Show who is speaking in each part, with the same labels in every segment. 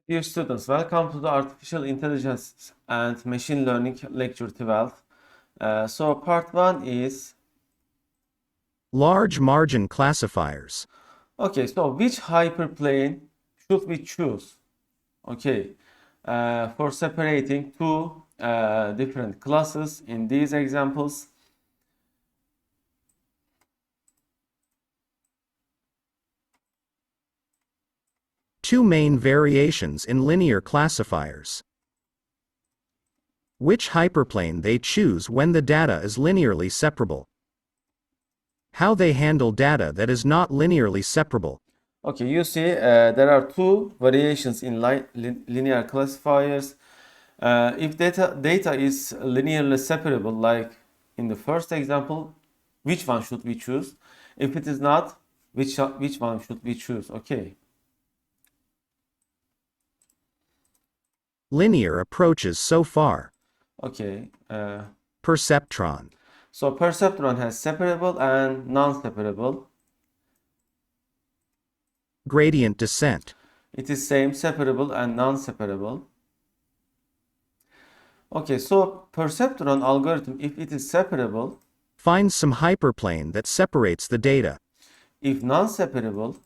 Speaker 1: Dear students, welcome to the Artificial Intelligence and Machine Learning Lecture 12. So part 1 is,
Speaker 2: Large margin classifiers.
Speaker 1: okay, so which hyperplane should we choose? Okay, for separating two different classes in these examples.
Speaker 2: Two main variations in linear classifiers. Which hyperplane they choose when the data is linearly separable. How they handle data that is not linearly separable.
Speaker 1: Okay, you see there are two variations in linear classifiers. If data is linearly separable, like in the first example, which one should we choose? If it is not, which one should we choose? Okay.
Speaker 2: Linear approaches so far.
Speaker 1: Okay.
Speaker 2: Perceptron.
Speaker 1: So Perceptron has separable and non-separable.
Speaker 2: Gradient descent.
Speaker 1: It is same separable and non-separable. Okay, so Perceptron algorithm, if it is separable,
Speaker 2: Finds some hyperplane that separates the data.
Speaker 1: if non-separable,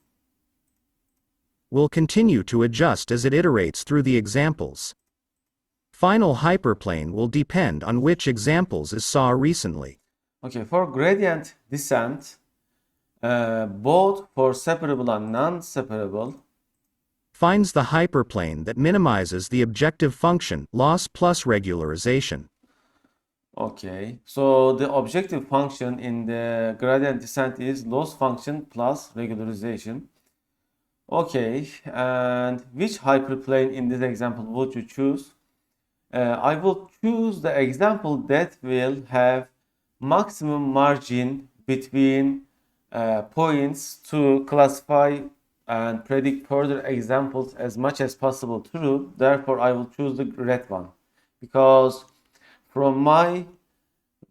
Speaker 2: Will continue to adjust as it iterates through the examples. Final hyperplane will depend on which examples is saw recently.
Speaker 1: okay, for gradient descent, both for separable and non-separable,
Speaker 2: Finds the hyperplane that minimizes the objective function loss plus regularization.
Speaker 1: okay, so the objective function in the gradient descent is loss function plus regularization. Okay, and which hyperplane in this example would you choose? I will choose the example that will have maximum margin between points to classify and predict further examples as much as possible true. Therefore, I will choose the red one because from my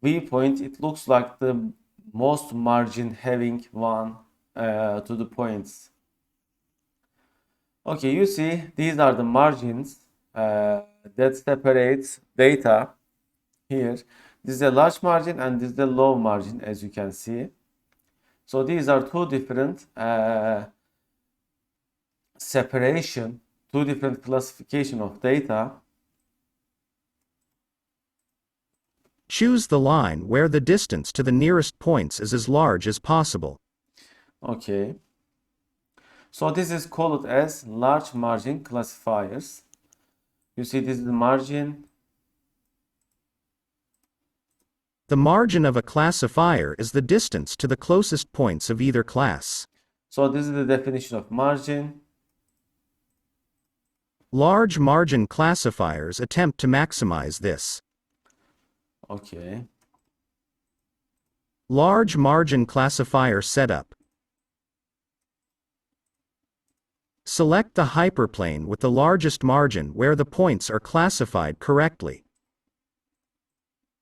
Speaker 1: viewpoint, it looks like the most margin having one to the points. Okay, you see, these are the margins that separates data here. This is a large margin and this is a low margin, as you can see. So these are two different separation, two different classification of data.
Speaker 2: Choose the line where the distance to the nearest points is as large as possible.
Speaker 1: Okay. So this is called as large margin classifiers. You see, this is the margin.
Speaker 2: The margin of a classifier is the distance to the closest points of either class.
Speaker 1: So this is the definition of margin.
Speaker 2: Large margin classifiers attempt to maximize this.
Speaker 1: Okay.
Speaker 2: Large margin classifier setup. Select the hyperplane with the largest margin where the points are classified correctly.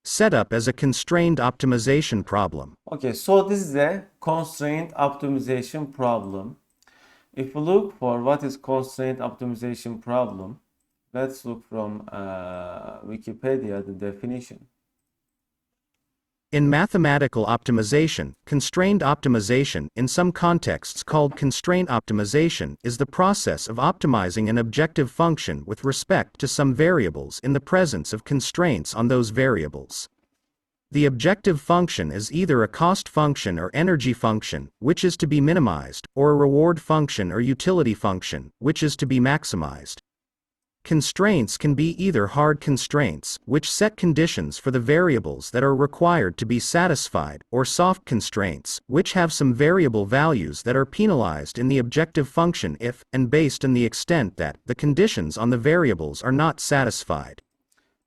Speaker 2: Setup as a constrained optimization problem.
Speaker 1: Okay, so this is a constraint optimization problem. If we look for what is constraint optimization problem, let's look from Wikipedia the definition.
Speaker 2: In mathematical optimization, constrained optimization, in some contexts called constraint optimization, is the process of optimizing an objective function with respect to some variables in the presence of constraints on those variables. The objective function is either a cost function or energy function, which is to be minimized, or a reward function or utility function, which is to be maximized. Constraints can be either hard constraints, which set conditions for the variables that are required to be satisfied, or soft constraints, which have some variable values that are penalized in the objective function if, and based on the extent that, the conditions on the variables are not satisfied.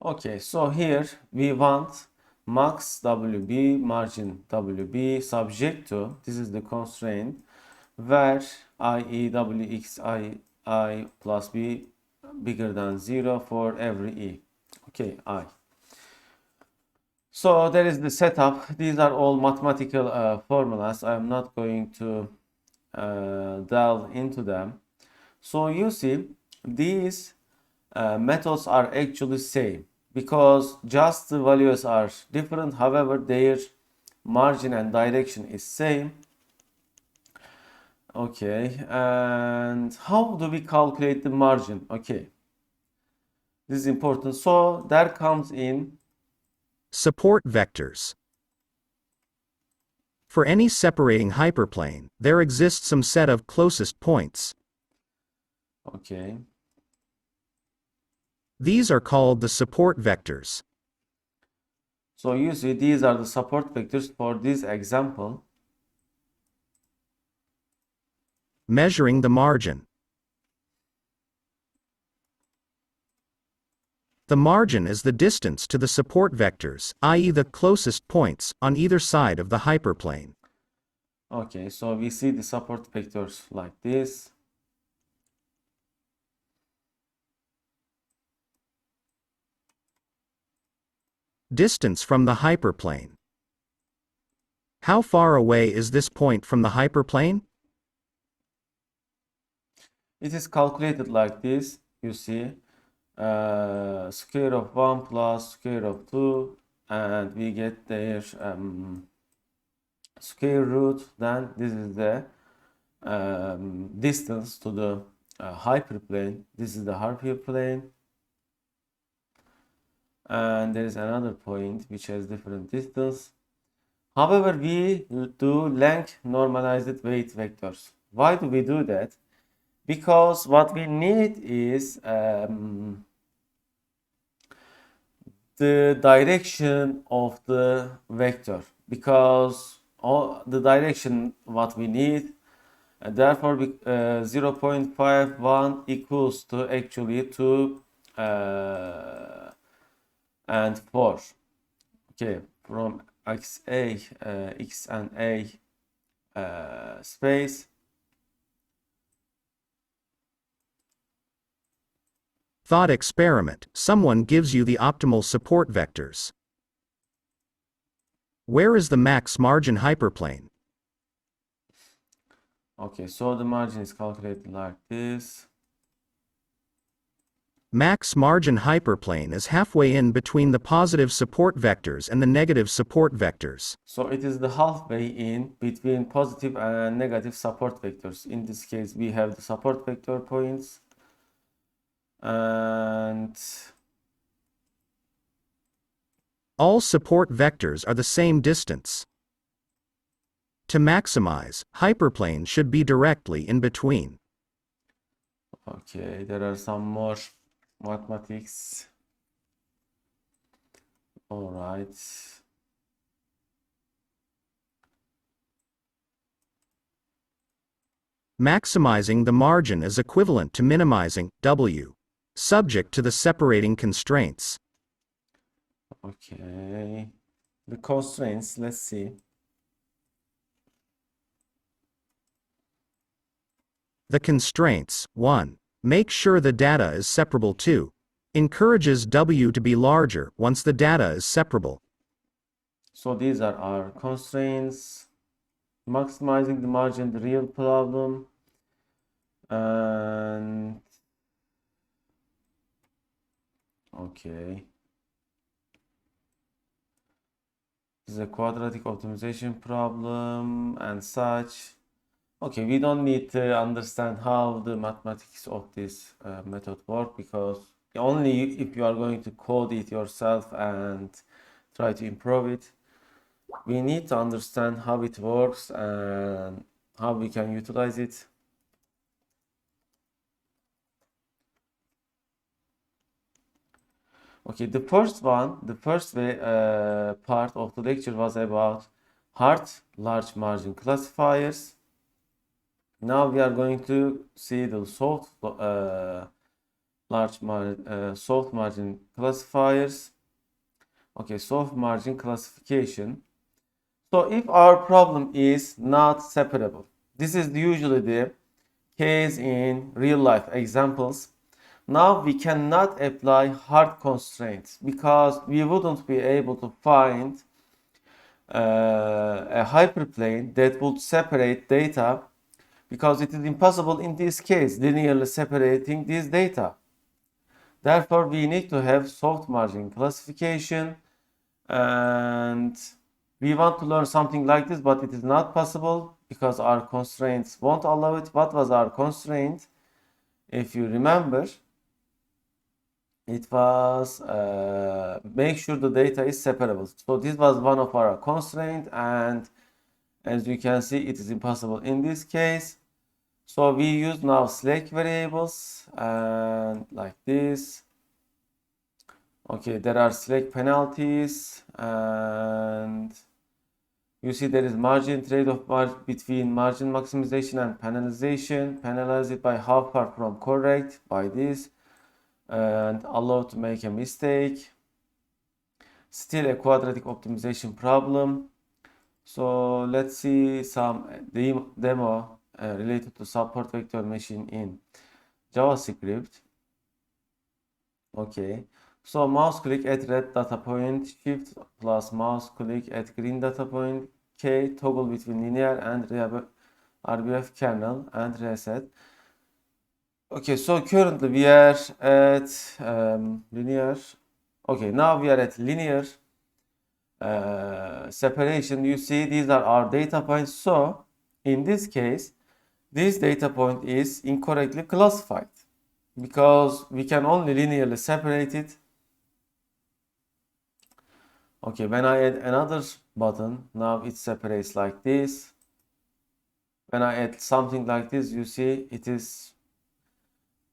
Speaker 1: Okay, so here we want max WB, margin WB subject to, this is the constraint, where IE WX I plus B bigger than 0 for every E. Okay, I. So there is the setup. These are all mathematical formulas. I am not going to delve into them. So you see, these methods are actually same because just the values are different. However, their margin and direction is same. Okay, and how do we calculate the margin? Okay, this is important. So there comes in
Speaker 2: Support vectors. For any separating hyperplane, there exists some set of closest points.
Speaker 1: okay.
Speaker 2: These are called the support vectors.
Speaker 1: So you see these are the support vectors for this example.
Speaker 2: Measuring the margin. The margin is the distance to the support vectors, i.e. the closest points, on either side of the hyperplane.
Speaker 1: Okay, so we see the support vectors like this.
Speaker 2: Distance from the hyperplane. How far away is this point from the hyperplane?
Speaker 1: It is calculated like this, you see. Square root of 1 plus square root of 2, and we get their square root. Then this is the distance to the hyperplane. This is the hyperplane, and there is another point which has different distance. However, we do length normalized weight vectors. Why do we do that? Because what we need is the direction of the vector, because all the direction what we need, and therefore 0.51 equals to actually 2 and 4. Okay, from x and a space.
Speaker 2: Thought experiment. Someone gives you the optimal support vectors. Where is the max margin hyperplane?
Speaker 1: Okay, so the margin is calculated like this.
Speaker 2: Max margin hyperplane is halfway in between the positive support vectors and the negative support vectors.
Speaker 1: So it is the halfway in between positive and negative support vectors. In this case, we have the support vector points, and
Speaker 2: all support vectors are the same distance. To maximize, hyperplane should be directly in between.
Speaker 1: okay, there are some more mathematics. All right.
Speaker 2: Maximizing the margin is equivalent to minimizing W, subject to the separating constraints.
Speaker 1: Okay, the constraints, let's see.
Speaker 2: The constraints: 1. Make sure the data is separable. 2. Encourages W to be larger once the data is separable.
Speaker 1: So these are our constraints. Maximizing the margin, the real problem, and okay, this is a quadratic optimization problem and such. Okay, we don't need to understand how the mathematics of this method work, because only if you are going to code it yourself and try to improve it, we need to understand how it works and how we can utilize it. Okay, the first way, part of the lecture was about hard large margin classifiers. Now we are going to see the soft soft margin classifiers. Okay, soft margin classification. So if our problem is not separable, this is usually the case in real life examples. Now we cannot apply hard constraints because we wouldn't be able to find a hyperplane that would separate data because it is impossible in this case linearly separating this data. Therefore, we need to have soft margin classification, and we want to learn something like this, but it is not possible because our constraints won't allow it. What was our constraint? If you remember, it was make sure the data is separable. So this was one of our constraints, and as you can see, it is impossible in this case. So we use now slack variables and like this. Okay, there are slack penalties, and you see there is margin trade-off between margin maximization and penalization. Penalize it by how far from correct by this, and allow to make a mistake. Still a quadratic optimization problem. So let's see some demo related to support vector machine in JavaScript. Okay, so mouse click at red data point, shift plus mouse click at green data point, K, toggle between linear and RBF kernel and reset. Okay, so currently we are at linear. Okay, now we are at linear separation. You see these are our data points. So in this case, this data point is incorrectly classified because we can only linearly separate it. Okay, when I add another button, now it separates like this. When I add something like this, you see it is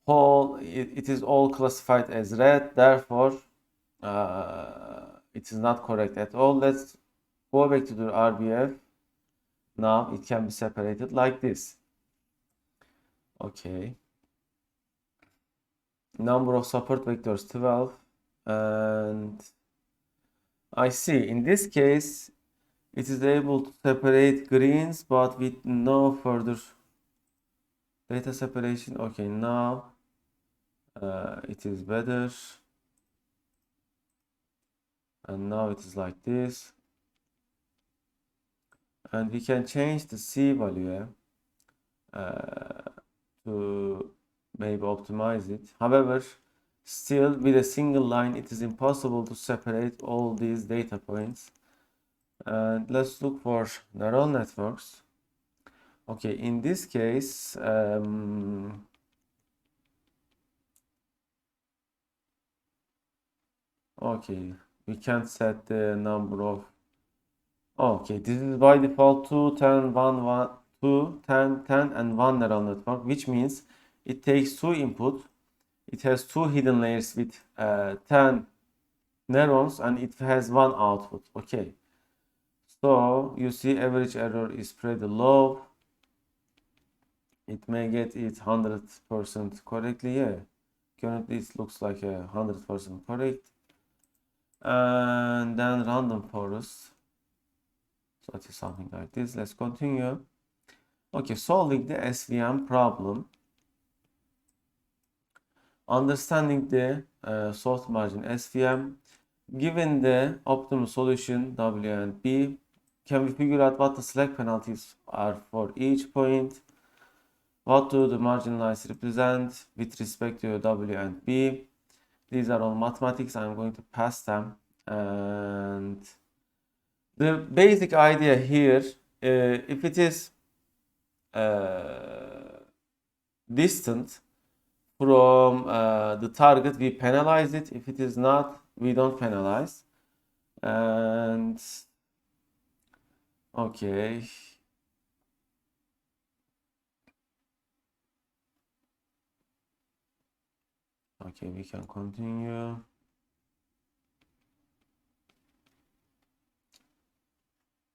Speaker 1: all classified as red. Therefore, it is not correct at all. Let's go back to the RBF. Now it can be separated like this. Okay. Number of support vectors 12, and I see in this case it is able to separate greens but with no further data separation. Okay, now it is better, and now it is like this, and we can change the C value to maybe optimize it. However, still with a single line it is impossible to separate all these data points. And let's look for neural networks. Okay, in this case okay, we can't set the number of. Okay, this is by default 2, 10, 1, 1, 2, 10, 10, and 1 neural network, which means it takes 2 input. It has 2 hidden layers with 10 neurons, and it has 1 output. Okay, so you see average error is pretty low. It may get it 100% correctly. Yeah, currently it looks like 100% correct. And then random forest. So it is something like this. Let's continue. Okay, solving the SVM problem. Understanding the soft margin SVM. Given the optimal solution W and B, can we figure out what the slack penalties are for each point? What do the margin lines represent with respect to W and B? These are all mathematics. I'm going to pass them. And the basic idea here, if it is distant from the target, we penalize it. If it is not, we don't penalize. And okay, we can continue.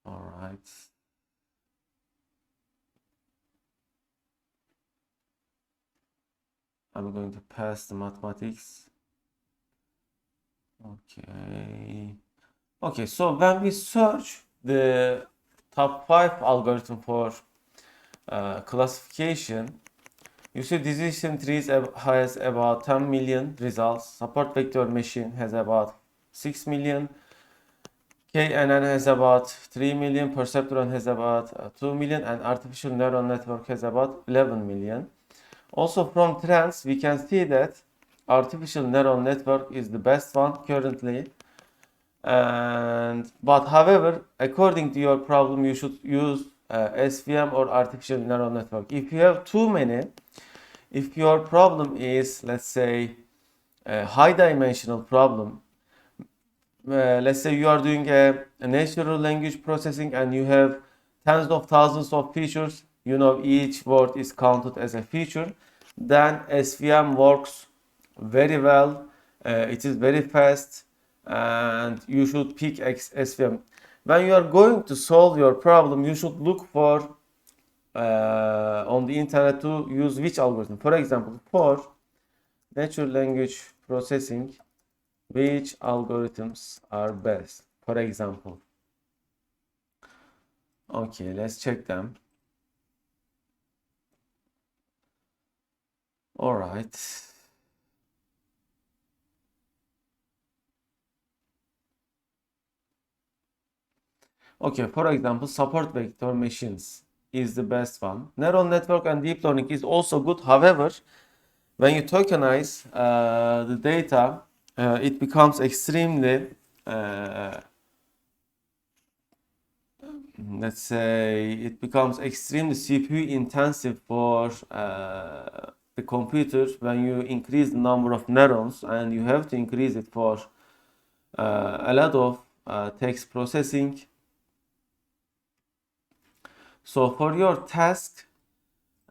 Speaker 1: All right. I'm going to pass the mathematics. Okay, so when we search the top 5 algorithm for classification, you see decision trees has about 10 million results. Support vector machine has about 6 million. KNN has about 3 million, Perceptron has about 2 million, and artificial neural network has about 11 million. Also from trends, we can see that artificial neural network is the best one currently. But however, according to your problem, you should use SVM or artificial neural network. If you have too many, if your problem is, let's say, a high dimensional problem, let's say you are doing a natural language processing and you have tens of thousands of features, you know each word is counted as a feature, then SVM works very well. It is very fast and you should pick SVM. When you are going to solve your problem, you should look for on the internet to use which algorithm. For example, for natural language processing, which algorithms are best? For example, okay, let's check them. All right. Okay, for example, support vector machines is the best one. Neural network and deep learning is also good. However, when you tokenize the data, it becomes extremely, let's say, it becomes extremely CPU intensive for the computer when you increase the number of neurons, and you have to increase it for a lot of text processing. So for your task,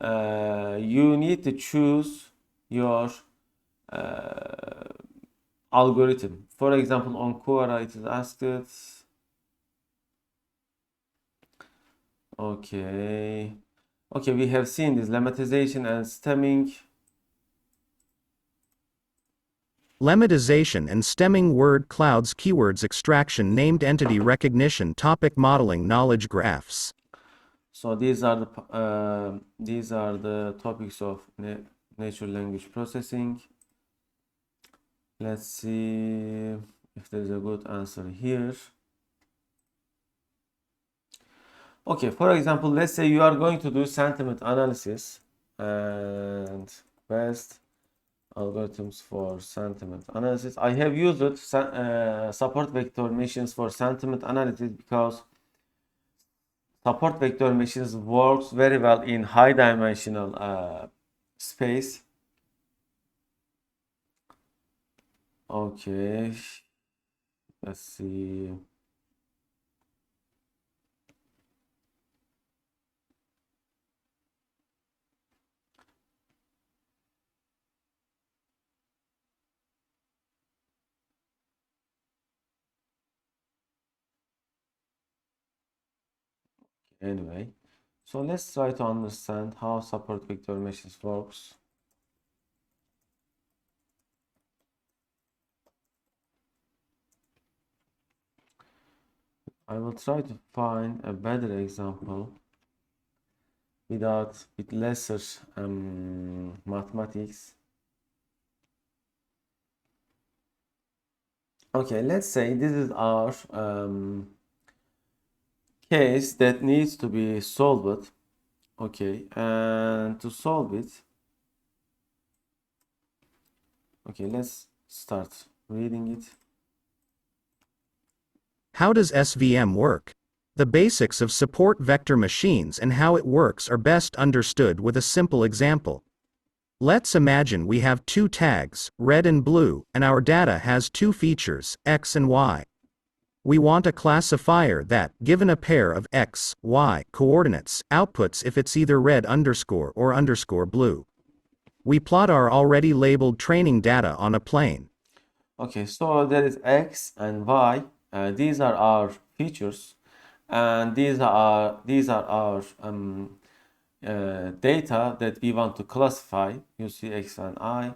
Speaker 1: you need to choose your algorithm. For example, on Quora it is asked, okay, we have seen this lemmatization and stemming.
Speaker 2: Lemmatization and stemming word clouds, keywords extraction, named entity recognition, topic modeling, knowledge graphs.
Speaker 1: So these are the topics of natural language processing. Let's see if there is a good answer here. Okay, for example, let's say you are going to do sentiment analysis, and best algorithms for sentiment analysis. I have used support vector machines for sentiment analysis because support vector machines works very well in high dimensional space. Okay, let's see. Anyway, so let's try to understand how support vector machines works. I will try to find a better example with lesser mathematics. Okay, let's say this is our case that needs to be solved. Okay, and to solve it, okay, let's start reading it.
Speaker 2: How does SVM work? The basics of support vector machines and how it works are best understood with a simple example. Let's imagine we have two tags, red and blue, and our data has two features, x and y. We want a classifier that, given a pair of x, y coordinates, outputs if it's either red underscore or underscore blue. We plot our already labeled training data on a plane.
Speaker 1: Okay, so there is x and y. These are our features, and these are our data that we want to classify. You see x and y.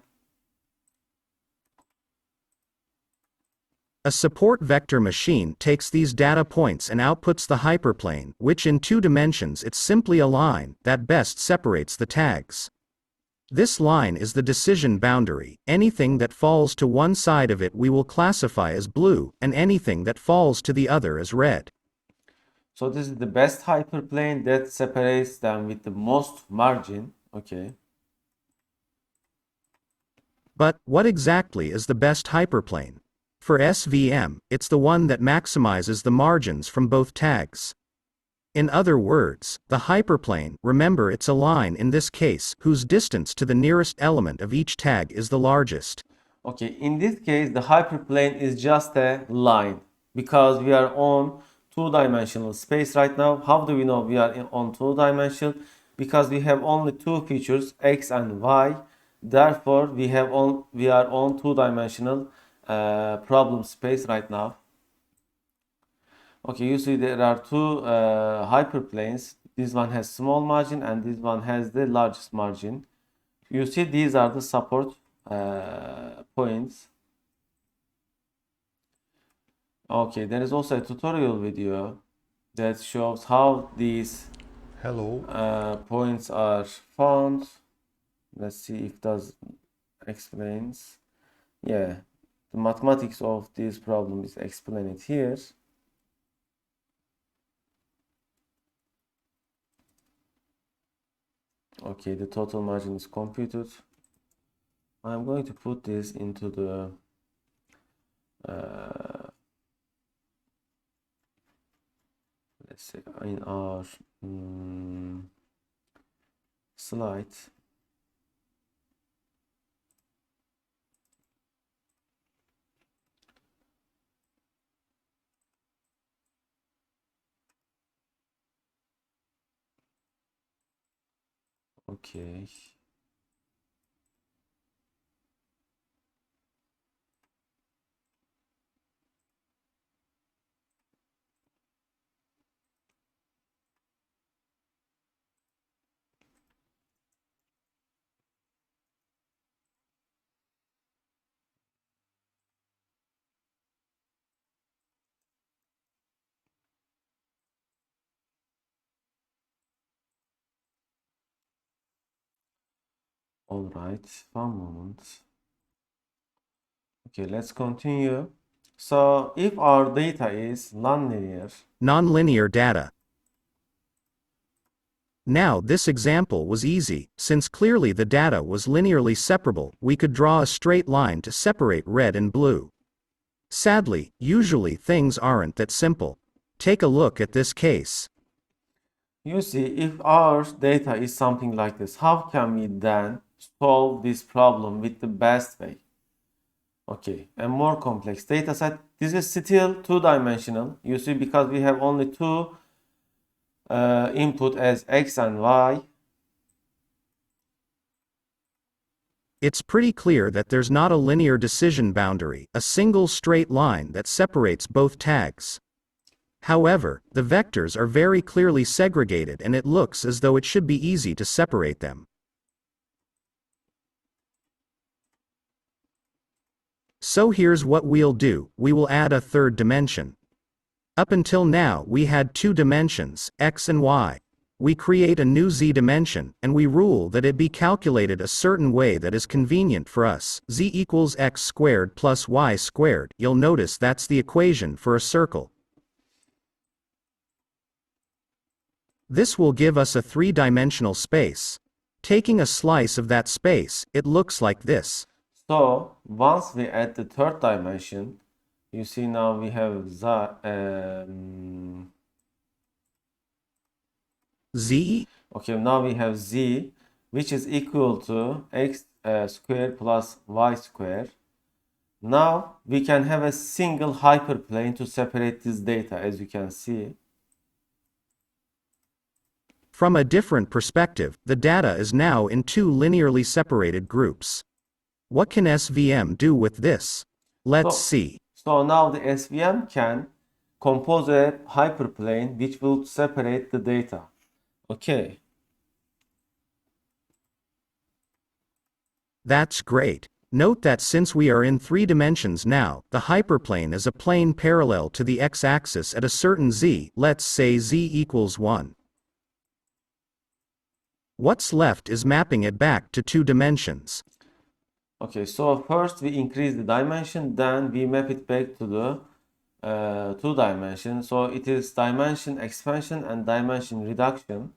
Speaker 2: A support vector machine takes these data points and outputs the hyperplane, which in two dimensions it's simply a line that best separates the tags. This line is the decision boundary. Anything that falls to one side of it we will classify as blue, and anything that falls to the other as red.
Speaker 1: So this is the best hyperplane that separates them with the most margin. Okay.
Speaker 2: But, what exactly is the best hyperplane? For SVM, it's the one that maximizes the margins from both tags. In other words, the hyperplane, remember it's a line in this case, whose distance to the nearest element of each tag is the largest.
Speaker 1: Okay, in this case, the hyperplane is just a line because we are on two-dimensional space right now. How do we know we are on two-dimensional? Because we have only two features, x and y. Therefore, we are on two-dimensional problem space right now. Okay, you see there are two hyperplanes. This one has small margin and this one has the largest margin. You see these are the support points. Okay, there is also a tutorial video that shows how these points are found. Let's see if does explains. Yeah, the mathematics of this problem is explained here. Okay, the total margin is computed. I'm going to put this into the let's say in our slide. Okay. All right, one moment. Okay, let's continue. So if our data is
Speaker 2: nonlinear data. Now this example was easy, since clearly the data was linearly separable, we could draw a straight line to separate red and blue. Sadly, usually things aren't that simple. Take a look at this case.
Speaker 1: you see, if our data is something like this, how can we then solve this problem with the best way? Okay, a more complex data set. This is still two-dimensional. You see, because we have only two input as x and y.
Speaker 2: It's pretty clear that there's not a linear decision boundary, a single straight line that separates both tags. However, the vectors are very clearly segregated and it looks as though it should be easy to separate them. So here's what we'll do, we will add a third dimension. Up until now we had two dimensions, x and y. We create a new z dimension, and we rule that it be calculated a certain way that is convenient for us, z equals x squared plus y squared. You'll notice that's the equation for a circle. This will give us a three-dimensional space. Taking a slice of that space, it looks like this.
Speaker 1: So once we add the third dimension, you see now we have
Speaker 2: Z?
Speaker 1: Okay, now we have z, which is equal to x squared plus y squared. Now we can have a single hyperplane to separate this data, as you can see.
Speaker 2: From a different perspective, the data is now in two linearly separated groups. What can SVM do with this? Let's see.
Speaker 1: So now the SVM can compose a hyperplane which will separate the data. Okay.
Speaker 2: That's great. Note that since we are in three dimensions now, the hyperplane is a plane parallel to the x-axis at a certain z, let's say z equals 1. What's left is mapping it back to 2 dimensions.
Speaker 1: Okay, so first we increase the dimension, then we map it back to the 2 dimension. So it is dimension expansion and dimension reduction.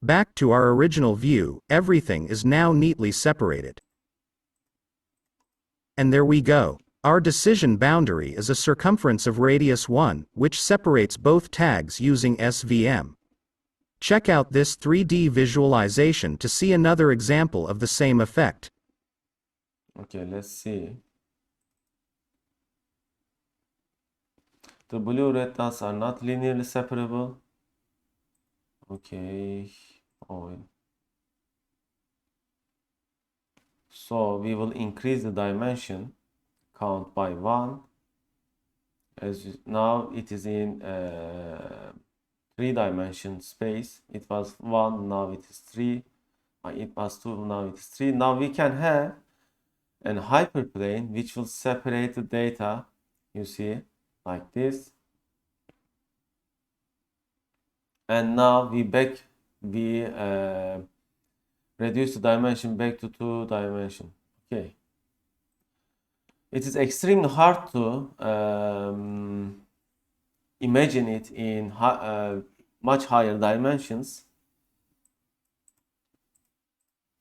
Speaker 2: Back to our original view, everything is now neatly separated. And there we go. Our decision boundary is a circumference of radius 1, which separates both tags using SVM. Check out this 3D visualization to see another example of the same effect.
Speaker 1: Okay, let's see. The blue red dots are not linearly separable. Okay. Oh. So we will increase the dimension count by 1. Now it is in 3-dimension space. It was 1, now it is 3. It was 2, now it is 3. Now we can have an hyperplane which will separate the data, you see, like this. And now we reduce the dimension back to 2 dimension. Okay. It is extremely hard to imagine it in much higher dimensions.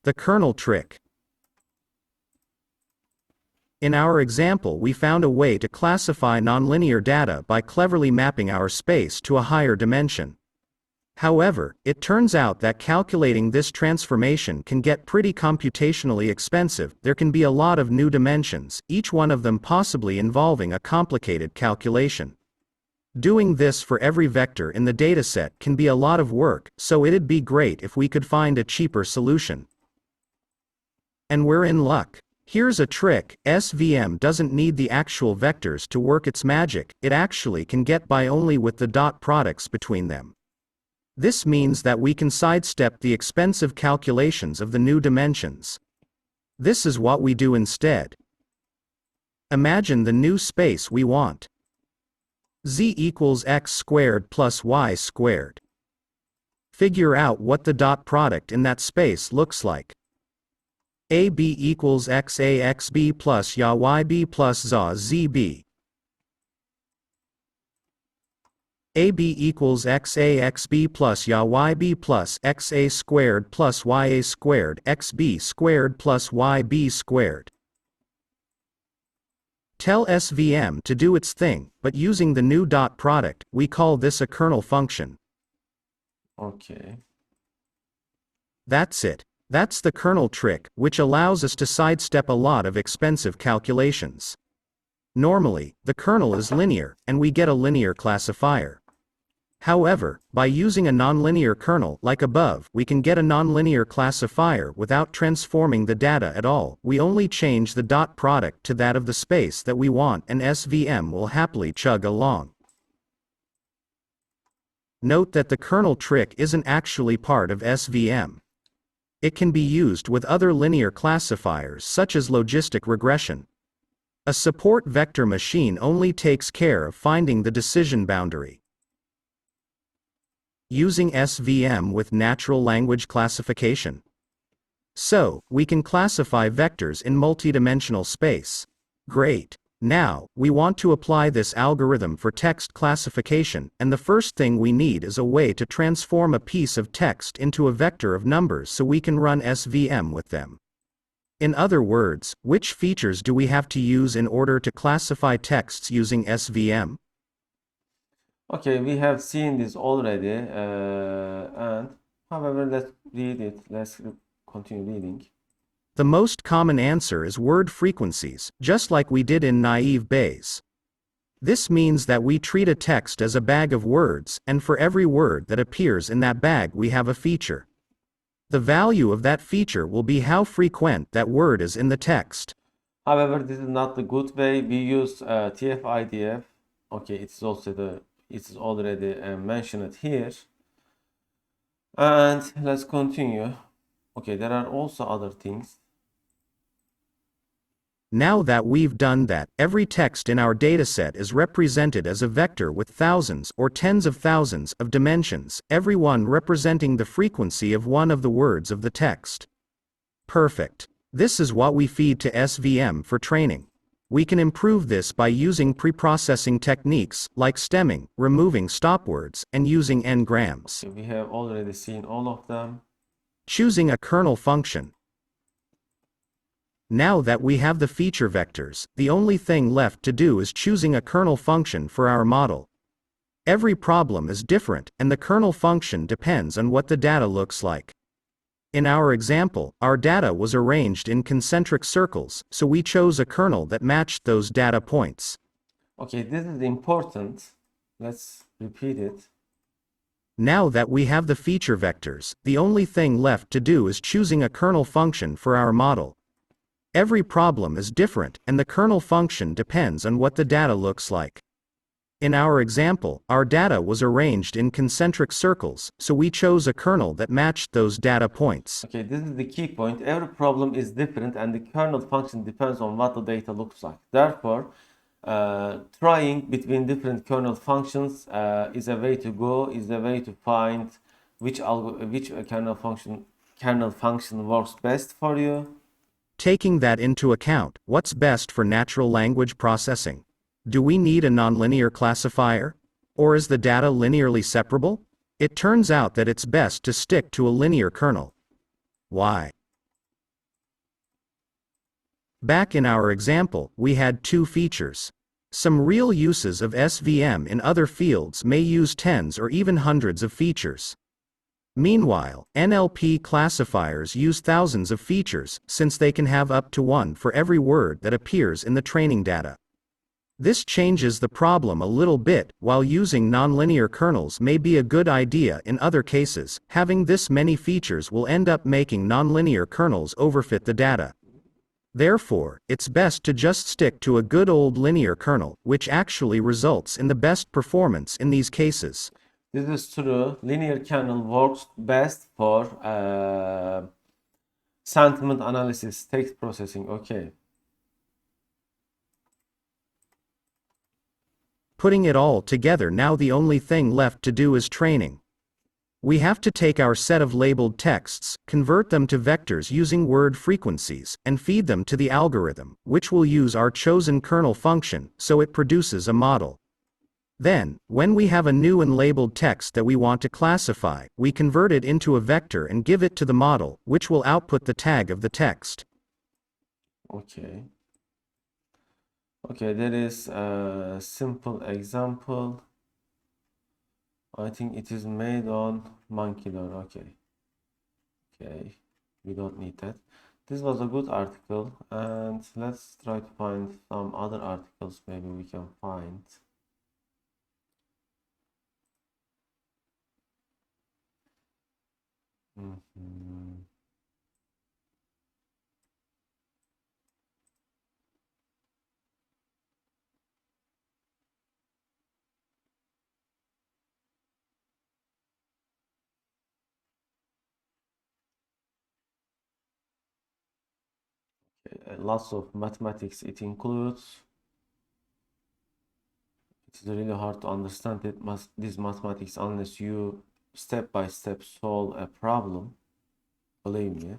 Speaker 2: The kernel trick. In our example, we found a way to classify nonlinear data by cleverly mapping our space to a higher dimension. However, it turns out that calculating this transformation can get pretty computationally expensive. There can be a lot of new dimensions, each one of them possibly involving a complicated calculation. Doing this for every vector in the dataset can be a lot of work, so it'd be great if we could find a cheaper solution. And we're in luck. Here's a trick: SVM doesn't need the actual vectors to work its magic, it actually can get by only with the dot products between them. This means that we can sidestep the expensive calculations of the new dimensions. This is what we do instead. Imagine the new space we want. Z equals x squared plus y squared. Figure out what the dot product in that space looks like. AB equals xa xb plus ya yb plus za zb. AB equals xa xb plus ya yb plus xa squared plus ya squared xb squared plus yb squared. Tell SVM to do its thing, but using the new dot product, we call this a kernel function.
Speaker 1: Okay.
Speaker 2: That's it. That's the kernel trick, which allows us to sidestep a lot of expensive calculations. Normally, the kernel is linear, and we get a linear classifier. However, by using a nonlinear kernel like above, we can get a nonlinear classifier without transforming the data at all. We only change the dot product to that of the space that we want, and SVM will happily chug along. Note that the kernel trick isn't actually part of SVM. It can be used with other linear classifiers such as logistic regression. A support vector machine only takes care of finding the decision boundary. Using SVM with natural language classification. So, we can classify vectors in multidimensional space. Great. Now, we want to apply this algorithm for text classification, and the first thing we need is a way to transform a piece of text into a vector of numbers so we can run SVM with them. In other words, which features do we have to use in order to classify texts using SVM?
Speaker 1: Okay, we have seen this already, and however, let's read it. Let's continue reading.
Speaker 2: The most common answer is word frequencies, just like we did in naive Bayes. This means that we treat a text as a bag of words, and for every word that appears in that bag we have a feature. The value of that feature will be how frequent that word is in the text.
Speaker 1: However, this is not the good way. We use TF-IDF. Okay, it's already mentioned here. And let's continue. Okay, there are also other things.
Speaker 2: Now that we've done that, every text in our dataset is represented as a vector with thousands or tens of thousands of dimensions, every one representing the frequency of one of the words of the text. Perfect. This is what we feed to SVM for training. We can improve this by using preprocessing techniques like stemming, removing stop words, and using n-grams.
Speaker 1: Okay, we have already seen all of them.
Speaker 2: Choosing a kernel function. Now that we have the feature vectors, the only thing left to do is choosing a kernel function for our model. Every problem is different, and the kernel function depends on what the data looks like. In our example, our data was arranged in concentric circles, so we chose a kernel that matched those data points.
Speaker 1: Okay, this is important. Let's repeat it.
Speaker 2: Now that we have the feature vectors, the only thing left to do is choosing a kernel function for our model. Every problem is different, and the kernel function depends on what the data looks like. In our example, our data was arranged in concentric circles, so we chose a kernel that matched those data points.
Speaker 1: Okay, this is the key point. Every problem is different, and the kernel function depends on what the data looks like. Therefore, trying between different kernel functions is a way to go, is a way to find which kernel function works best for you.
Speaker 2: Taking that into account, what's best for natural language processing? Do we need a nonlinear classifier? Or is the data linearly separable? It turns out that it's best to stick to a linear kernel. Why? Back in our example, we had two features. Some real uses of SVM in other fields may use tens or even hundreds of features. Meanwhile, NLP classifiers use thousands of features, since they can have up to one for every word that appears in the training data. This changes the problem a little bit. While using nonlinear kernels may be a good idea in other cases, having this many features will end up making nonlinear kernels overfit the data. Therefore, it's best to just stick to a good old linear kernel, which actually results in the best performance in these cases.
Speaker 1: This is true. Linear kernel works best for sentiment analysis, text processing. Okay.
Speaker 2: Putting it all together, now the only thing left to do is training. We have to take our set of labeled texts, convert them to vectors using word frequencies, and feed them to the algorithm, which will use our chosen kernel function, so it produces a model. Then, when we have a new and labeled text that we want to classify, we convert it into a vector and give it to the model, which will output the tag of the text.
Speaker 1: Okay. Okay, that is a simple example. I think it is made on monkeylearn. Okay. Okay, we don't need that. This was a good article, and let's try to find some other articles maybe we can find. Lots of mathematics it includes. It's really hard to understand this mathematics unless you step by step solve a problem. Believe me.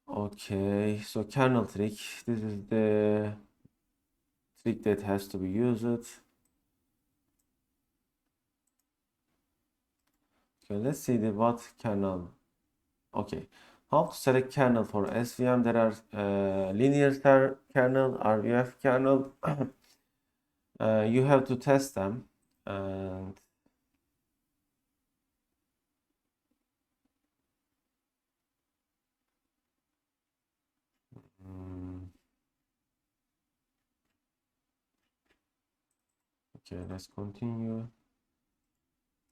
Speaker 1: Okay, so kernel trick. This is the trick that has to be used. Okay, let's see the what kernel. Okay, how to select kernel for SVM? There are linear kernel, RVF kernel. You have to test them, and okay, let's continue.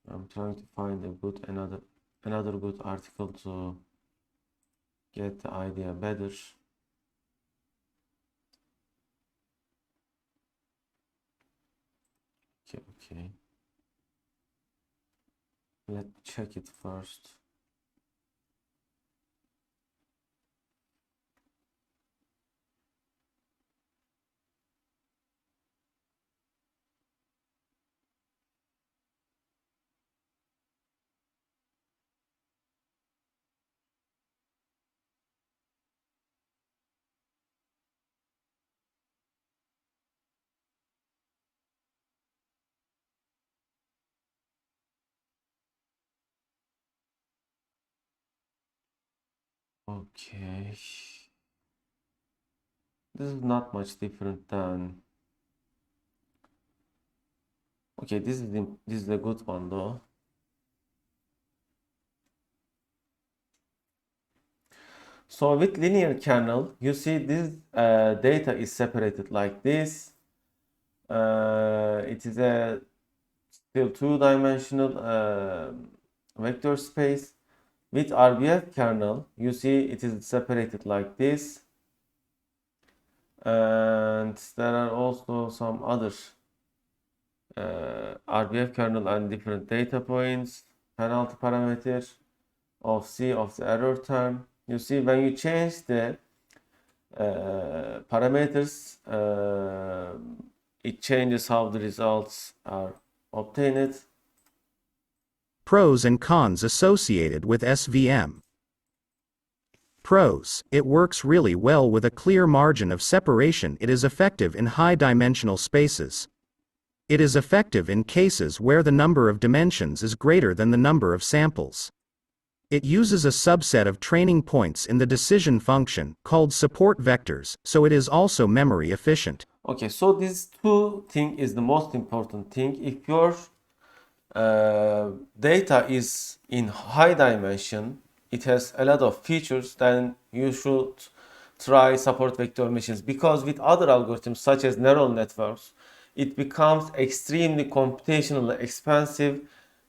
Speaker 1: I'm trying to find a good another good article to get the idea better. Okay. Let's check it first. Okay. This is not much different than. Okay, this is a good one though. So with linear kernel, you see this data is separated like this. It is a still two-dimensional vector space. With RBF kernel, you see it is separated like this. And there are also some other RBF kernel and different data points, penalty parameter of C of the error term. You see when you change the parameters, it changes how the results are obtained.
Speaker 2: Pros and cons associated with SVM. Pros: it works really well with a clear margin of separation. It is effective in high-dimensional spaces. It is effective in cases where the number of dimensions is greater than the number of samples. It uses a subset of training points in the decision function, called support vectors, so it is also memory efficient.
Speaker 1: Okay, so these two things is the most important thing. If your data is in high dimension, it has a lot of features, then you should try support vector machines, because with other algorithms such as neural networks, it becomes extremely computationally expensive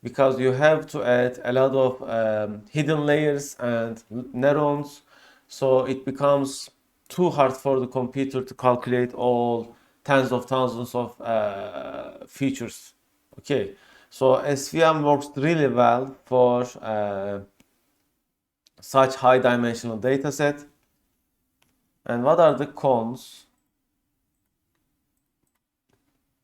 Speaker 1: because you have to add a lot of hidden layers and neurons, so it becomes too hard for the computer to calculate all tens of thousands of features. Okay, so SVM works really well for such high dimensional data set. And what are the cons?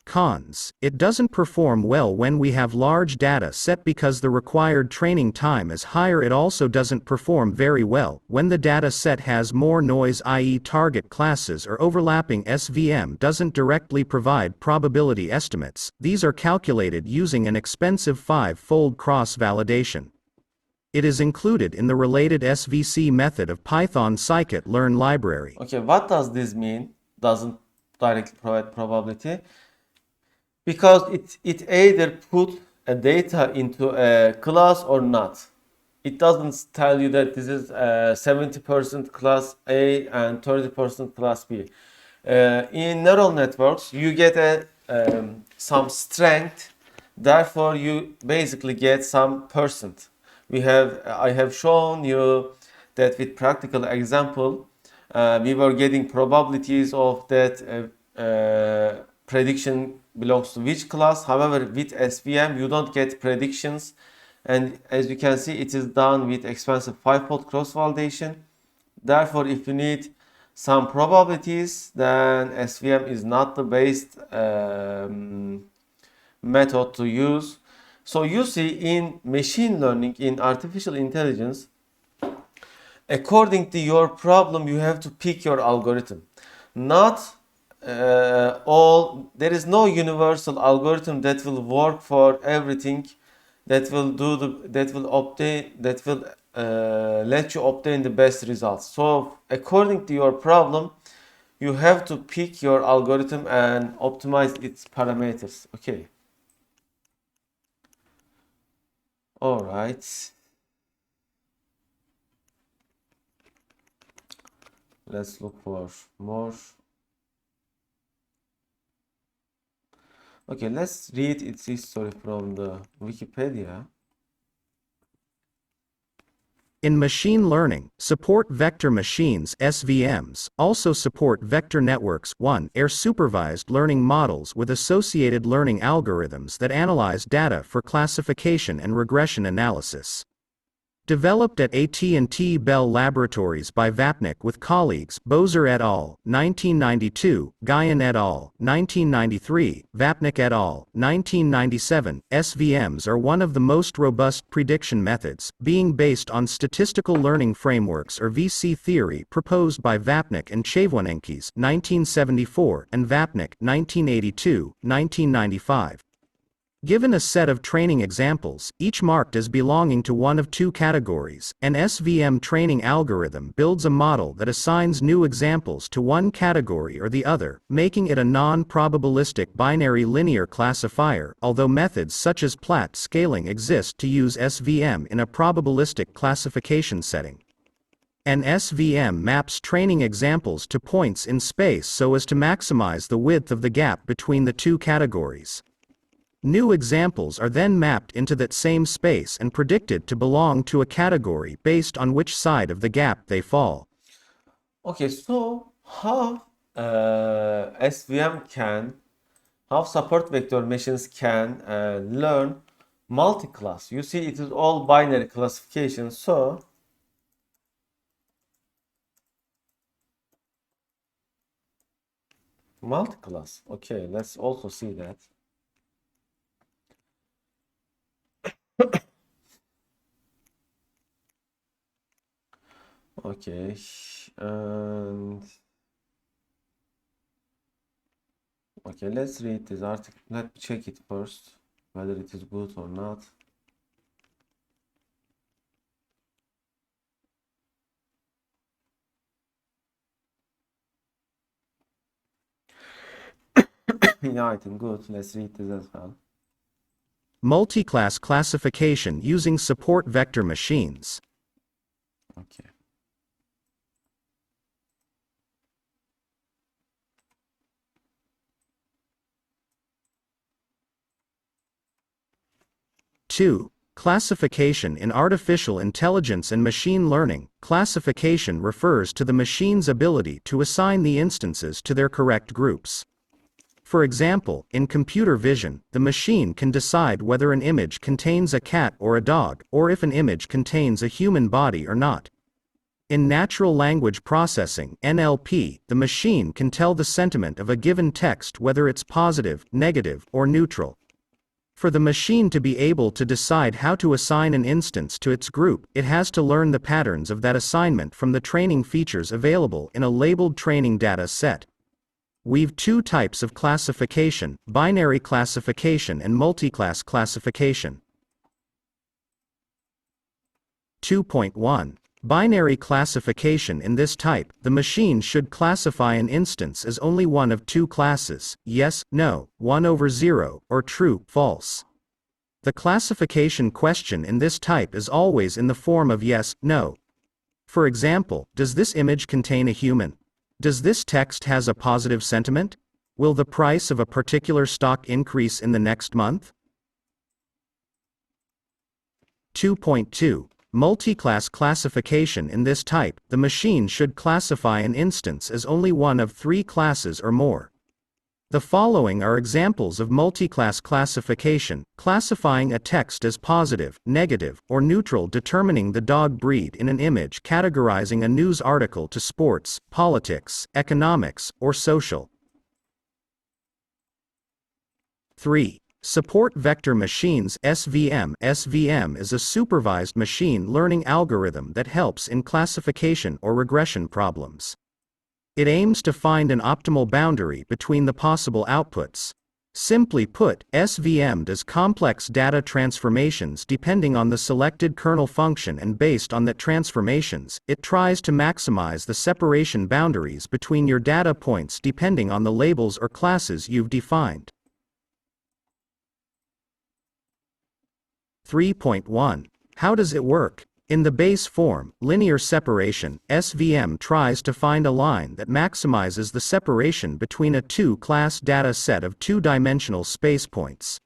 Speaker 2: Cons: it doesn't perform well when we have large data set because the required training time is higher. It also doesn't perform very well when the data set has more noise, i.e. target classes or overlapping. SVM doesn't directly provide probability estimates. These are calculated using an expensive 5-fold cross-validation. It is included in the related SVC method of Python scikit-learn library.
Speaker 1: Okay, what does this mean? Doesn't directly provide probability. Because it either put a data into a class or not. It doesn't tell you that this is 70% class A and 30% class B. In neural networks, you get some strength, therefore you basically get some percent. I have shown you that with practical example, we were getting probabilities of that prediction belongs to which class. However, with SVM, you don't get predictions. And as you can see, it is done with expensive 5-fold cross-validation. Therefore, if you need some probabilities, then SVM is not the best method to use. So you see, in machine learning, in artificial intelligence, according to your problem, you have to pick your algorithm. Not there is no universal algorithm that will work for everything, that will let you obtain the best results. So according to your problem, you have to pick your algorithm and optimize its parameters. Okay. All right. Let's look for more. Okay, let's read its history from the Wikipedia.
Speaker 2: In machine learning, support vector machines (SVMs) also support vector networks. 1. Are supervised learning models with associated learning algorithms that analyze data for classification and regression analysis. Developed at AT&T Bell Laboratories by Vapnik with colleagues Bozer et al. 1992, Guyan et al. 1993, Vapnik et al. 1997, SVMs are one of the most robust prediction methods, being based on statistical learning frameworks or VC theory proposed by Vapnik and Chevwonenkis 1974 and Vapnik 1982, 1995. Given a set of training examples, each marked as belonging to one of two categories, an SVM training algorithm builds a model that assigns new examples to one category or the other, making it a non-probabilistic binary linear classifier, although methods such as Platt scaling exist to use SVM in a probabilistic classification setting. An SVM maps training examples to points in space so as to maximize the width of the gap between the two categories. New examples are then mapped into that same space and predicted to belong to a category based on which side of the gap they fall.
Speaker 1: Okay, so how support vector machines can learn multi-class? You see, it is all binary classification, so multi-class. Okay, let's also see that. Okay, and okay, let's read this article. Let me check it first, whether it is good or not. Yeah, I think good. Let's read this as well.
Speaker 2: Multi-class classification using support vector machines.
Speaker 1: Okay.
Speaker 2: Two. Classification in artificial intelligence and machine learning. Classification refers to the machine's ability to assign the instances to their correct groups. For example, in computer vision, the machine can decide whether an image contains a cat or a dog, or if an image contains a human body or not. In natural language processing (NLP), the machine can tell the sentiment of a given text whether it's positive, negative, or neutral. For the machine to be able to decide how to assign an instance to its group, it has to learn the patterns of that assignment from the training features available in a labeled training data set. We've two types of classification: binary classification and multiclass classification. 2.1. Binary classification. In this type, the machine should classify an instance as only one of two classes: yes, no, 1/0, or true, false. The classification question in this type is always in the form of yes, no. For example, does this image contain a human? Does this text has a positive sentiment? Will the price of a particular stock increase in the next month? 2.2. Multi-class classification. In this type, the machine should classify an instance as only one of three classes or more. The following are examples of multi-class classification: classifying a text as positive, negative, or neutral, determining the dog breed in an image, categorizing a news article to sports, politics, economics, or social. 3. Support vector machines (SVM). SVM is a supervised machine learning algorithm that helps in classification or regression problems. It aims to find an optimal boundary between the possible outputs. Simply put, SVM does complex data transformations depending on the selected kernel function, and based on that transformations, it tries to maximize the separation boundaries between your data points depending on the labels or classes you've defined. 3.1. How does it work? In the base form, linear separation, SVM tries to find a line that maximizes the separation between a two-class data set of two-dimensional space points.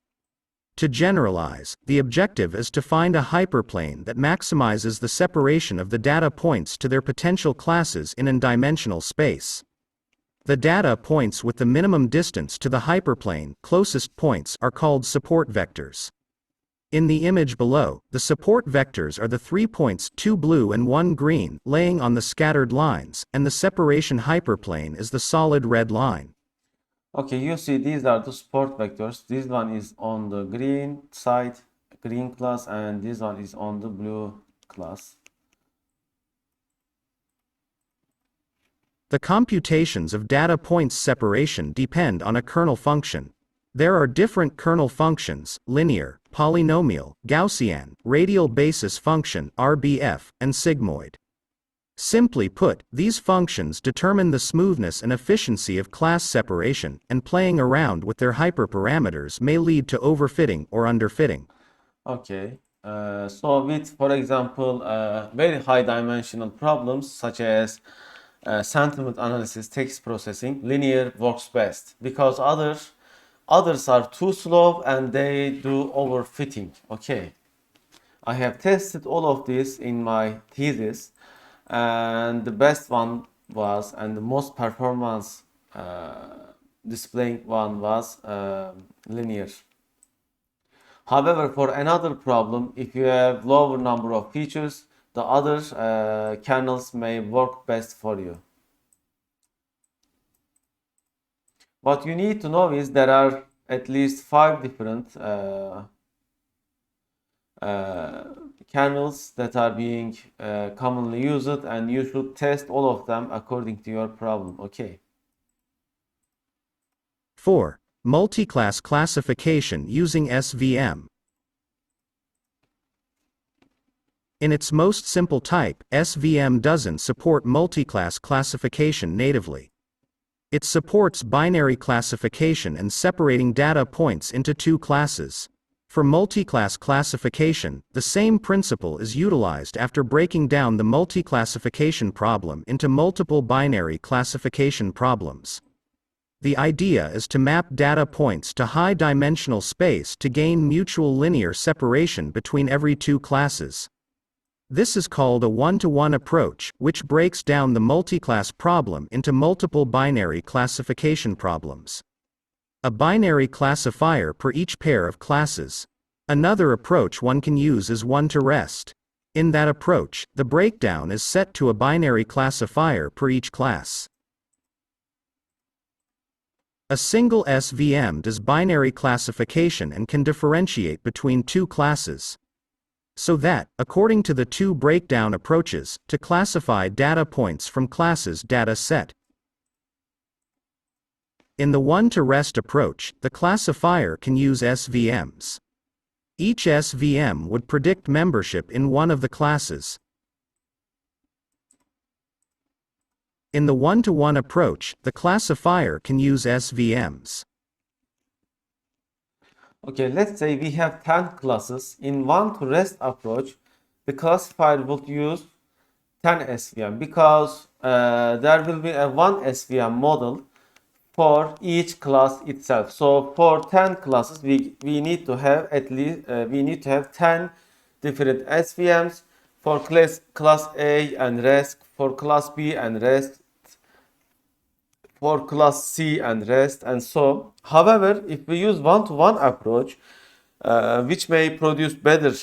Speaker 2: To generalize, the objective is to find a hyperplane that maximizes the separation of the data points to their potential classes in a dimensional space. The data points with the minimum distance to the hyperplane, closest points, are called support vectors. In the image below, the support vectors are the 3 points, 2 blue and 1 green, laying on the scattered lines, and the separation hyperplane is the solid red line.
Speaker 1: Okay, you see, these are the support vectors. This one is on the green side, green class, and this one is on the blue class.
Speaker 2: The computations of data points separation depend on a kernel function. There are different kernel functions: linear, polynomial, Gaussian, radial basis function (RBF), and sigmoid. Simply put, these functions determine the smoothness and efficiency of class separation, and playing around with their hyperparameters may lead to overfitting or underfitting.
Speaker 1: Okay. So with, for example, very high dimensional problems such as sentiment analysis, text processing, linear works best because others are too slow and they do overfitting. Okay. I have tested all of this in my thesis, and the best one was, and the most performance displaying one was linear. However, for another problem, if you have lower number of features, the other kernels may work best for you. What you need to know is there are at least 5 different kernels that are being commonly used, and you should test all of them according to your problem. Okay.
Speaker 2: 4. Multiclass classification using SVM. In its most simple type, SVM doesn't support multiclass classification natively. It supports binary classification and separating data points into two classes. For multiclass classification, the same principle is utilized after breaking down the multiclassification problem into multiple binary classification problems. The idea is to map data points to high-dimensional space to gain mutual linear separation between every two classes. This is called a one-to-one approach, which breaks down the multiclass problem into multiple binary classification problems. A binary classifier per each pair of classes. Another approach one can use is one-to-rest. In that approach, the breakdown is set to a binary classifier per each class. A single SVM does binary classification and can differentiate between two classes. So that, according to the two breakdown approaches, to classify data points from classes data set. In the one-to-rest approach, the classifier can use SVMs. Each SVM would predict membership in one of the classes. In the one-to-one approach, the classifier can use SVMs.
Speaker 1: Okay, let's say we have 10 classes. In one-to-rest approach, the classifier would use 10 SVM because there will be a one SVM model for each class itself. So for 10 classes, we need to have at least 10 different SVMs for class A and rest, for class B and rest, for class C and rest, and so. However, if we use one-to-one approach, which may produce better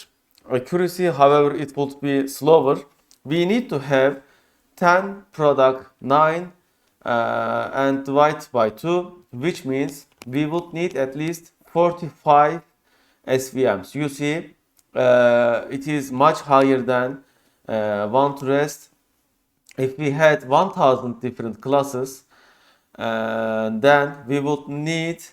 Speaker 1: accuracy, however it would be slower, we need to have 10 product 9 and divide by 2, which means we would need at least 45 SVMs. You see, it is much higher than one-to-rest. If we had 1000 different classes, then we would need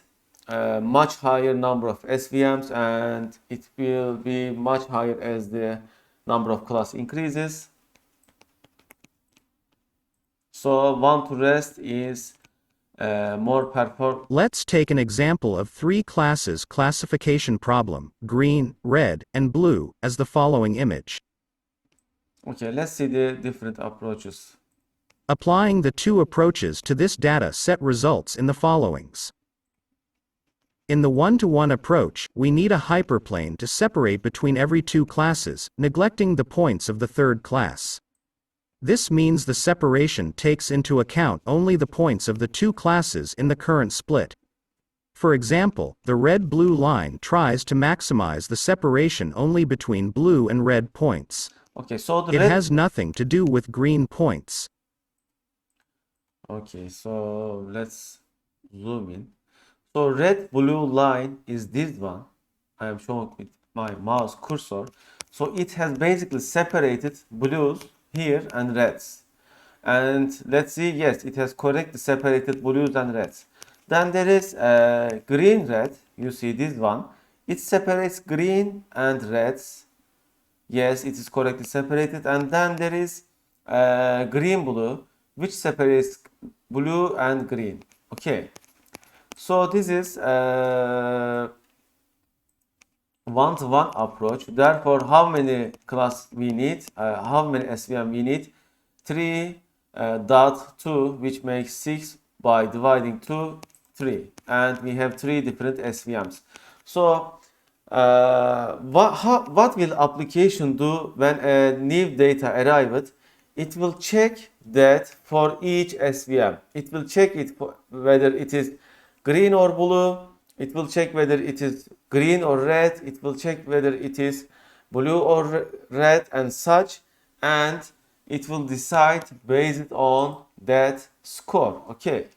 Speaker 1: a much higher number of SVMs, and it will be much higher as the number of class increases. So one-to-rest is more perform.
Speaker 2: Let's take an example of three classes classification problem, green, red, and blue, as the following image.
Speaker 1: Okay, let's see the different approaches.
Speaker 2: Applying the two approaches to this data set results in the followings. In the one-to-one approach, we need a hyperplane to separate between every two classes, neglecting the points of the third class. This means the separation takes into account only the points of the two classes in the current split. For example, the red-blue line tries to maximize the separation only between blue and red points.
Speaker 1: Okay, so
Speaker 2: it has nothing to do with green points.
Speaker 1: Okay, so let's zoom in. So red blue line is this one. I am showing with my mouse cursor. So it has basically separated blues here and reds. And let's see, yes, it has correctly separated blues and reds. Then there is green red. You see this one. It separates green and reds. Yes, it is correctly separated. And then there is green blue, which separates blue and green. Okay. So this is one-to-one approach. Therefore, how many class we need? How many SVM we need? 3.2, which makes 6 by dividing 2, 3. And we have 3 different SVMs. So what will application do when a new data arrives? It will check that for each SVM. It will check it whether it is green or blue. It will check whether it is green or red. It will check whether it is blue or red and such. And it will decide based on that score. Okay.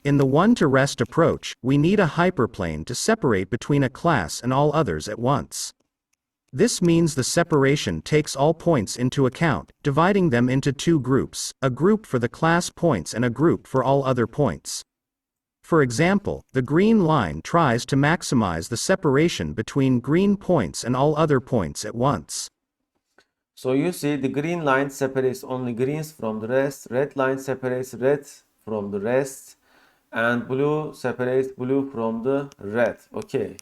Speaker 2: In the one-to-rest approach, we need a hyperplane to separate between a class and all others at once. This means the separation takes all points into account, dividing them into two groups, a group for the class points and a group for all other points. For example, the green line tries to maximize the separation between green points and all other points at once.
Speaker 1: So you see the green line separates only greens from the rest, red line separates red from the rest, and blue separates blue from the red. Okay.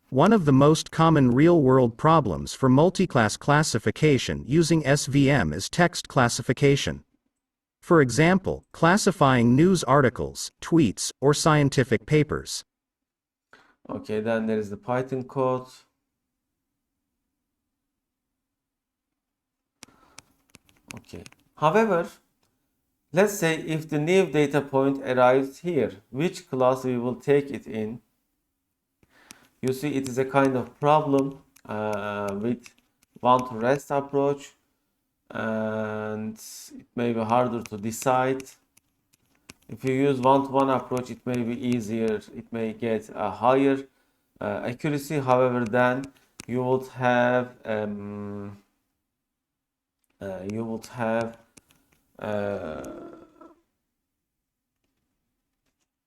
Speaker 2: One of the most common real-world problems for multi-class classification using SVM is text classification. For example, classifying news articles, tweets, or scientific papers.
Speaker 1: Okay, then there is the Python code. Okay. However, let's say if the new data point arrives here, which class we will take it in? You see, it is a kind of problem with one-to-rest approach, and it may be harder to decide. If you use one-to-one approach, it may be easier. It may get a higher accuracy. However, then you would have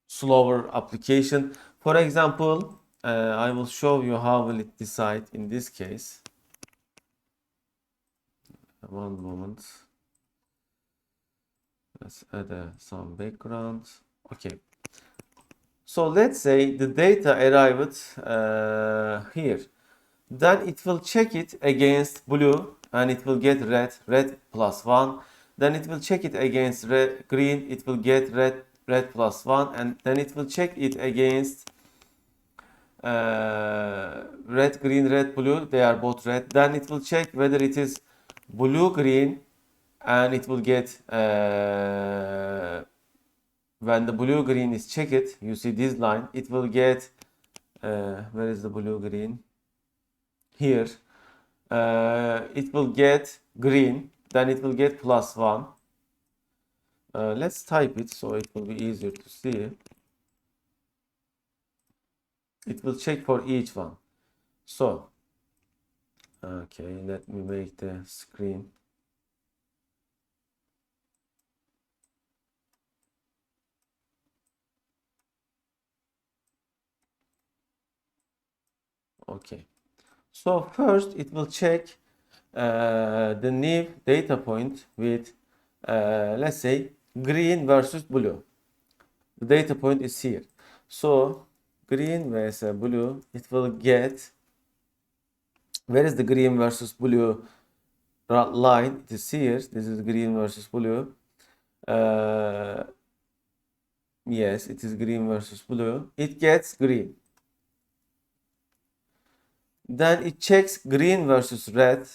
Speaker 1: slower application. For example, I will show you how will it decide in this case. One moment. Let's add some background. Okay. So let's say the data arrived here. Then it will check it against blue and it will get red, red plus 1. Then it will check it against red, green, it will get red, red plus 1. And then it will check it against red, green, red, blue. They are both red. Then it will check whether it is blue, green, and it will get when the blue green is checked, you see this line, it will get where is the blue green? Here. It will get green, then it will get plus 1. Let's type it so it will be easier to see. It will check for each one. So okay, let me make the screen. Okay. So first it will check the new data point with let's say green versus blue. The data point is here. So green versus blue, it will get, where is the green versus blue line? It is here. This is green versus blue. Yes, it is green versus blue. It gets green. Then it checks green versus red.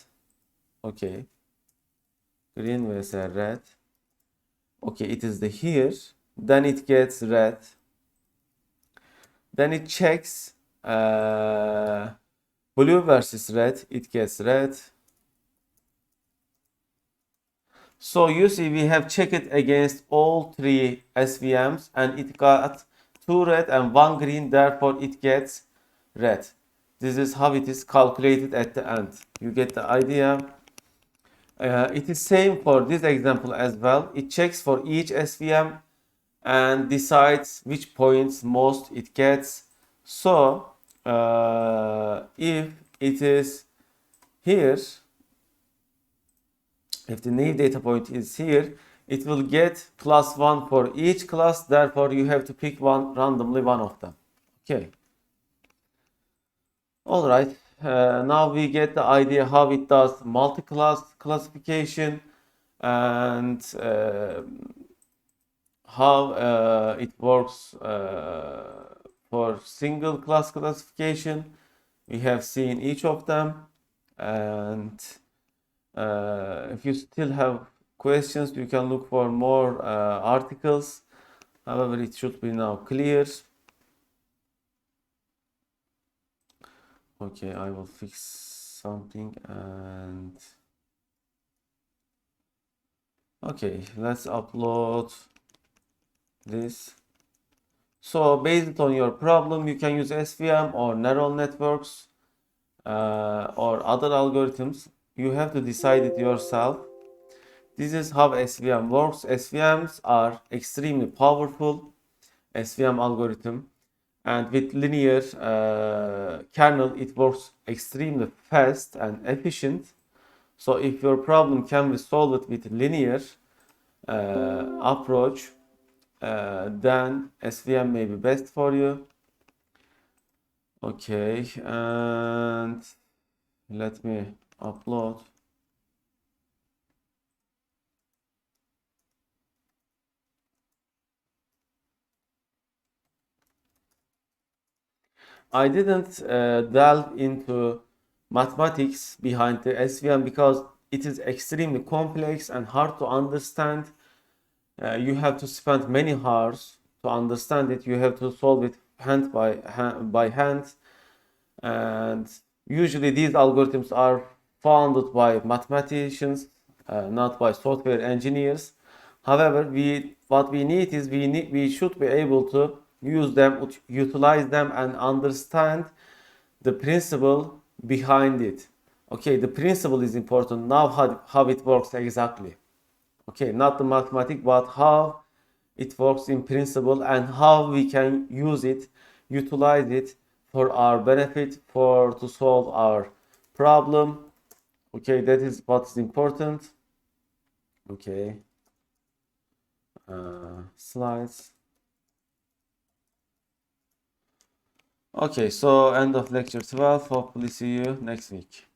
Speaker 1: Okay. Green versus red. Okay, it is the here. Then it gets red. Then it checks blue versus red. It gets red. So you see we have checked against all 3 SVMs and it got 2 red and 1 green. Therefore it gets red. This is how it is calculated at the end. You get the idea. It is same for this example as well. It checks for each SVM and decides which points most it gets. So if it is here, if the naive data point is here, it will get +1 for each class. Therefore, you have to pick one randomly, one of them. Okay. All right. Now we get the idea how it does multi-class classification and how it works for single class classification. We have seen each of them, and if you still have questions, you can look for more articles. However, it should be now clear. Okay, I will fix something and okay, let's upload this. So based on your problem, you can use SVM or neural networks or other algorithms. You have to decide it yourself. This is how SVM works. SVMs are extremely powerful SVM algorithm, and with linear kernel it works extremely fast and efficient. So if your problem can be solved with linear approach, then SVM may be best for you. Okay, and let me upload. I didn't delve into mathematics behind the SVM because it is extremely complex and hard to understand. You have to spend many hours to understand it. You have to solve it hand by hand, and usually these algorithms are founded by mathematicians, not by software engineers. However, what we need is we should be able to use them, utilize them, and understand the principle behind it. Okay, the principle is important. Now how it works exactly. Okay, not the mathematics, but how it works in principle and how we can use it, utilize it for our benefit, for to solve our problem. Okay, that is what's important. Okay, slides. Okay, so end of lecture 12. Hopefully see you next week.